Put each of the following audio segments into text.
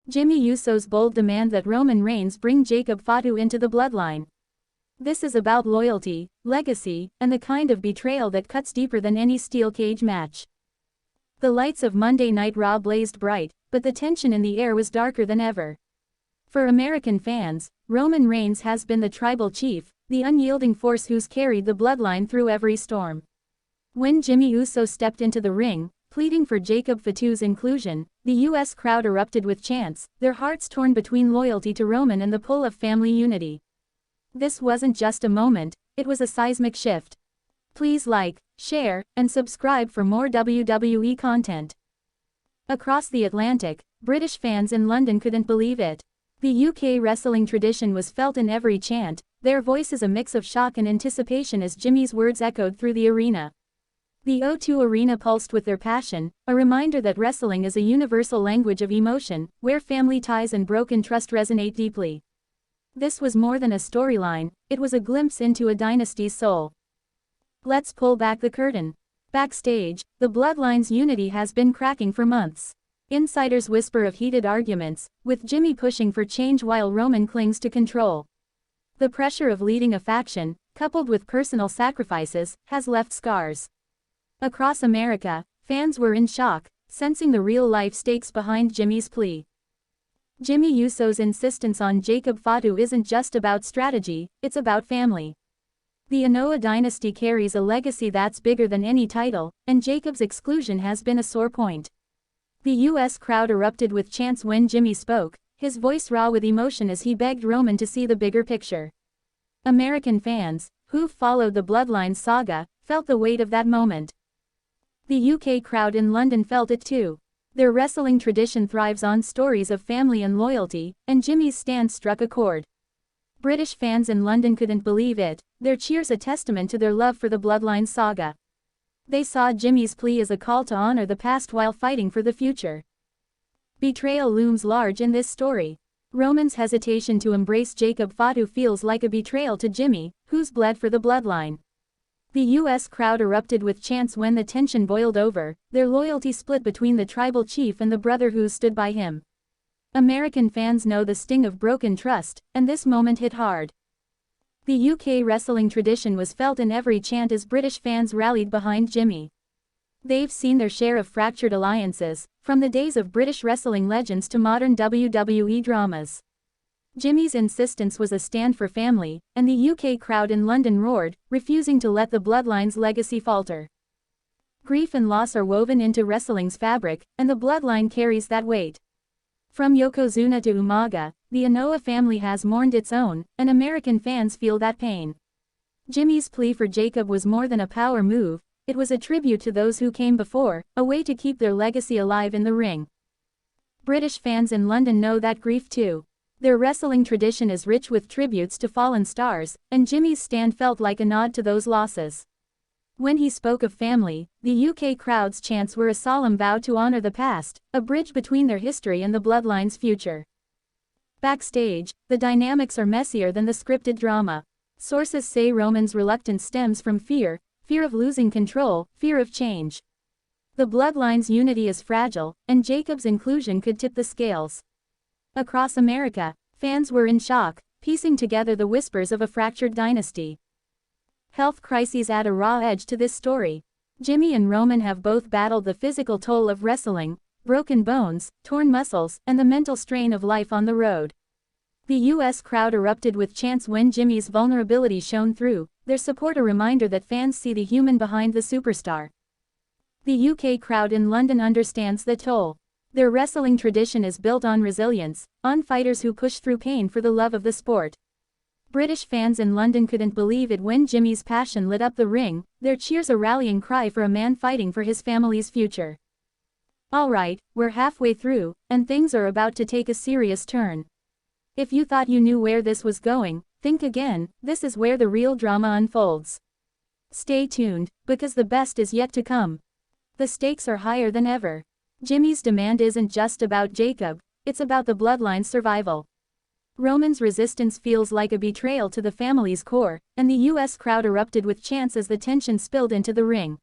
Jimmy Uso's bold demand that Roman Reigns bring Jacob Fatu into the bloodline. This is about loyalty, legacy, and the kind of betrayal that cuts deeper than any steel cage match. The lights of Monday Night Raw blazed bright, but the tension in the air was darker than ever. For American fans, Roman Reigns has been the tribal chief, the unyielding force who's carried the bloodline through every storm. When Jimmy Uso stepped into the ring, pleading for Jacob Fatu's inclusion, the US crowd erupted with chants, their hearts torn between loyalty to Roman and the pull of family unity. This wasn't just a moment, it was a seismic shift. Please like, share, and subscribe for more WWE content. Across the Atlantic, British fans in London couldn't believe it. The UK wrestling tradition was felt in every chant, their voices a mix of shock and anticipation as Jimmy's words echoed through the arena. The O2 Arena pulsed with their passion, a reminder that wrestling is a universal language of emotion, where family ties and broken trust resonate deeply. This was more than a storyline, it was a glimpse into a dynasty's soul. Let's pull back the curtain. Backstage, the Bloodline's unity has been cracking for months. Insiders whisper of heated arguments, with Jimmy pushing for change while Roman clings to control. The pressure of leading a faction, coupled with personal sacrifices, has left scars. Across America, fans were in shock, sensing the real-life stakes behind Jimmy's plea. Jimmy Uso's insistence on Jacob Fatu isn't just about strategy, it's about family. The Anoa'i dynasty carries a legacy that's bigger than any title, and Jacob's exclusion has been a sore point. The US crowd erupted with chants when Jimmy spoke, his voice raw with emotion as he begged Roman to see the bigger picture. American fans, who've followed the Bloodline saga, felt the weight of that moment. The UK crowd in London felt it too. Their wrestling tradition thrives on stories of family and loyalty, and Jimmy's stand struck a chord. British fans in London couldn't believe it, their cheers a testament to their love for the Bloodline saga. They saw Jimmy's plea as a call to honor the past while fighting for the future. Betrayal looms large in this story. Roman's hesitation to embrace Jacob Fatu feels like a betrayal to Jimmy, who's bled for the Bloodline. The US crowd erupted with chants when the tension boiled over, their loyalty split between the tribal chief and the brother who stood by him. American fans know the sting of broken trust, and this moment hit hard. The UK wrestling tradition was felt in every chant as British fans rallied behind Jimmy. They've seen their share of fractured alliances, from the days of British wrestling legends to modern WWE dramas. Jimmy's insistence was a stand for family, and the UK crowd in London roared, refusing to let the Bloodline's legacy falter. Grief and loss are woven into wrestling's fabric, and the Bloodline carries that weight. From Yokozuna to Umaga, the Anoa'i family has mourned its own, and American fans feel that pain. Jimmy's plea for Jacob was more than a power move, it was a tribute to those who came before, a way to keep their legacy alive in the ring. British fans in London know that grief too. Their wrestling tradition is rich with tributes to fallen stars, and Jimmy's stand felt like a nod to those losses. When he spoke of family, the UK crowd's chants were a solemn vow to honor the past, a bridge between their history and the Bloodline's future. Backstage, the dynamics are messier than the scripted drama. Sources say Roman's reluctance stems from fear of losing control, fear of change. The Bloodline's unity is fragile, and Jacob's inclusion could tip the scales. Across America, fans were in shock, piecing together the whispers of a fractured dynasty. Health crises add a raw edge to this story. Jimmy and Roman have both battled the physical toll of wrestling, broken bones, torn muscles, and the mental strain of life on the road. The US crowd erupted with chants when Jimmy's vulnerability shone through, their support a reminder that fans see the human behind the superstar. The UK crowd in London understands the toll. Their wrestling tradition is built on resilience, on fighters who push through pain for the love of the sport. British fans in London couldn't believe it when Jimmy's passion lit up the ring, their cheers a rallying cry for a man fighting for his family's future. Alright, we're halfway through, and things are about to take a serious turn. If you thought you knew where this was going, think again, this is where the real drama unfolds. Stay tuned, because the best is yet to come. The stakes are higher than ever. Jimmy's demand isn't just about Jacob, it's about the Bloodline's survival. Roman's resistance feels like a betrayal to the family's core, and the US crowd erupted with chants as the tension spilled into the ring.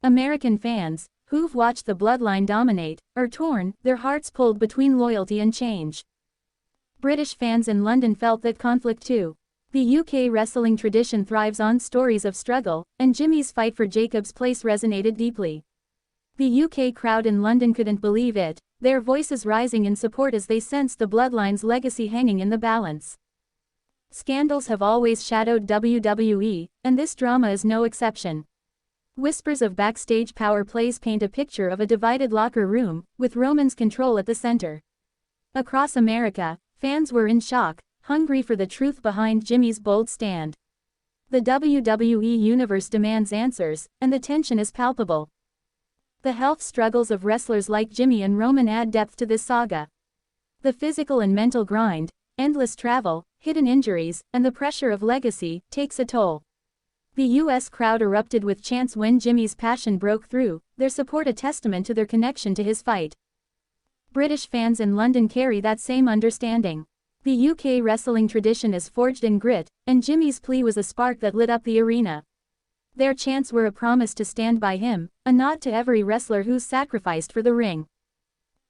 American fans, who've watched the bloodline dominate, are torn, their hearts pulled between loyalty and change. British fans in London felt that conflict too. The UK wrestling tradition thrives on stories of struggle, and Jimmy's fight for Jacob's place resonated deeply. The UK crowd in London couldn't believe it, their voices rising in support as they sensed the bloodline's legacy hanging in the balance. Scandals have always shadowed WWE, and this drama is no exception. Whispers of backstage power plays paint a picture of a divided locker room, with Roman's control at the center. Across America, fans were in shock, hungry for the truth behind Jimmy's bold stand. The WWE Universe demands answers, and the tension is palpable. The health struggles of wrestlers like Jimmy and Roman add depth to this saga. The physical and mental grind, endless travel, hidden injuries, and the pressure of legacy takes a toll. The US crowd erupted with chants when Jimmy's passion broke through, their support a testament to their connection to his fight. British fans in London carry that same understanding. The UK wrestling tradition is forged in grit, and Jimmy's plea was a spark that lit up the arena. Their chants were a promise to stand by him, a nod to every wrestler who's sacrificed for the ring.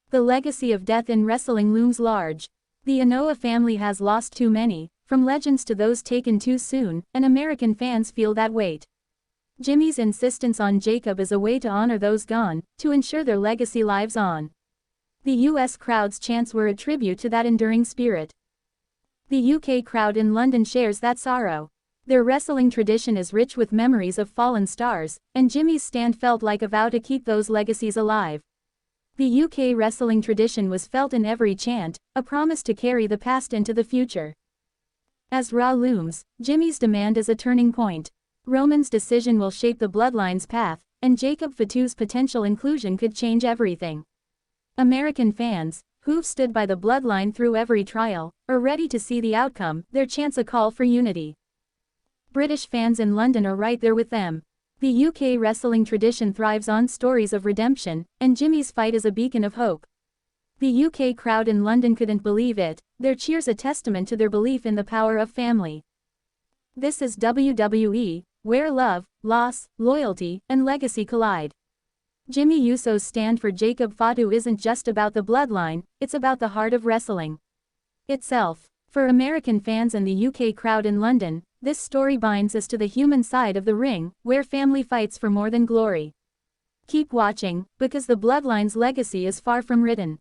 The legacy of death in wrestling looms large. The Anoa'i family has lost too many, from legends to those taken too soon, and American fans feel that weight. Jimmy's insistence on Jacob is a way to honor those gone, to ensure their legacy lives on. The US crowd's chants were a tribute to that enduring spirit. The UK crowd in London shares that sorrow. Their wrestling tradition is rich with memories of fallen stars, and Jimmy's stand felt like a vow to keep those legacies alive. The UK wrestling tradition was felt in every chant, a promise to carry the past into the future. As Raw looms, Jimmy's demand is a turning point. Roman's decision will shape the bloodline's path, and Jacob Fatu's potential inclusion could change everything. American fans, who've stood by the bloodline through every trial, are ready to see the outcome, their chants a call for unity. British fans in London are right there with them. The UK wrestling tradition thrives on stories of redemption, and Jimmy's fight is a beacon of hope. The UK crowd in London couldn't believe it, their cheers a testament to their belief in the power of family. This is WWE, where love, loss, loyalty, and legacy collide. Jimmy Uso's stand for Jacob Fatu isn't just about the bloodline, it's about the heart of wrestling itself. For American fans and the UK crowd in London, this story binds us to the human side of the ring, where family fights for more than glory. Keep watching, because the bloodline's legacy is far from written.